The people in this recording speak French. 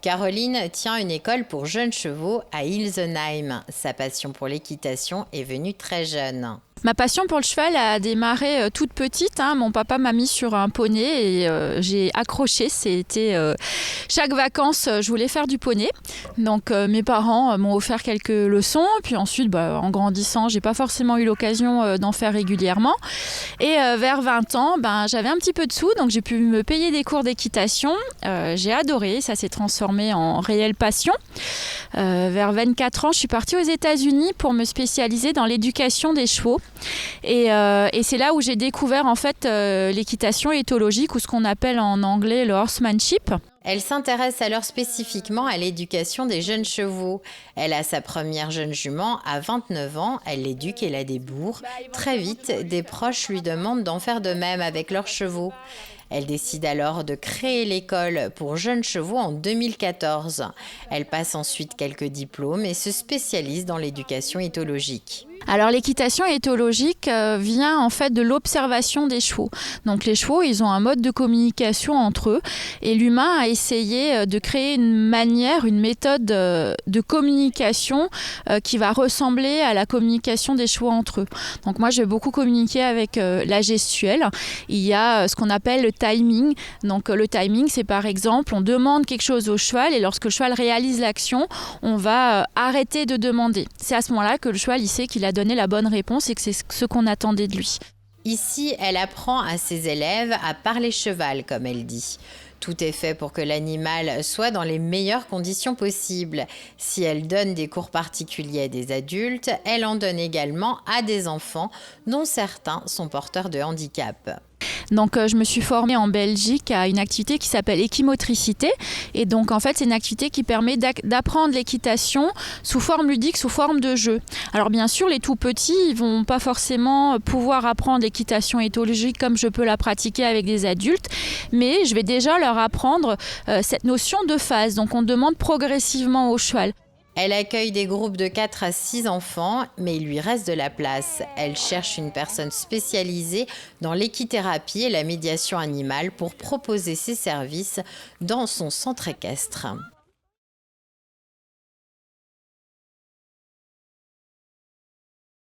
Caroline tient une école pour jeunes chevaux à Ilsenheim. Sa passion pour l'équitation est venue très jeune. Ma passion pour le cheval a démarré toute petite. Mon papa m'a mis sur un poney et j'ai accroché. Chaque vacances, je voulais faire du poney. Donc mes parents m'ont offert quelques leçons. Puis ensuite, en grandissant, j'ai pas forcément eu l'occasion d'en faire régulièrement. Et vers 20 ans, j'avais un petit peu de sous, donc j'ai pu me payer des cours d'équitation. J'ai adoré, ça s'est transformé en réelle passion. Vers 24 ans, je suis partie aux États-Unis pour me spécialiser dans l'éducation des chevaux. Et c'est là où j'ai découvert en fait l'équitation éthologique, ou ce qu'on appelle en anglais le horsemanship. Elle s'intéresse alors spécifiquement à l'éducation des jeunes chevaux. Elle a sa première jeune jument à 29 ans, elle l'éduque et la débourre. Très vite, des proches lui demandent d'en faire de même avec leurs chevaux. Elle décide alors de créer l'école pour jeunes chevaux en 2014. Elle passe ensuite quelques diplômes et se spécialise dans l'éducation éthologique. Alors l'équitation éthologique vient en fait de l'observation des chevaux. Donc les chevaux, ils ont un mode de communication entre eux et l'humain a essayé de créer une manière, une méthode de communication qui va ressembler à la communication des chevaux entre eux. Donc moi, je vais beaucoup communiquer avec la gestuelle. Il y a ce qu'on appelle le timing. Donc le timing, c'est par exemple, on demande quelque chose au cheval et lorsque le cheval réalise l'action, on va arrêter de demander. C'est à ce moment-là que le cheval, il sait qu'il a donné la bonne réponse et que c'est ce qu'on attendait de lui. Ici, elle apprend à ses élèves à parler cheval, comme elle dit. Tout est fait pour que l'animal soit dans les meilleures conditions possibles. Si elle donne des cours particuliers à des adultes, elle en donne également à des enfants, dont certains sont porteurs de handicap. Donc je me suis formée en Belgique à une activité qui s'appelle équimotricité et donc en fait c'est une activité qui permet d'apprendre l'équitation sous forme ludique, sous forme de jeu. Alors bien sûr les tout petits ils vont pas forcément pouvoir apprendre l'équitation éthologique comme je peux la pratiquer avec des adultes, mais je vais déjà leur apprendre cette notion de phase. Donc on demande progressivement au cheval. Elle accueille des groupes de 4 à 6 enfants, mais il lui reste de la place. Elle cherche une personne spécialisée dans l'équithérapie et la médiation animale pour proposer ses services dans son centre équestre.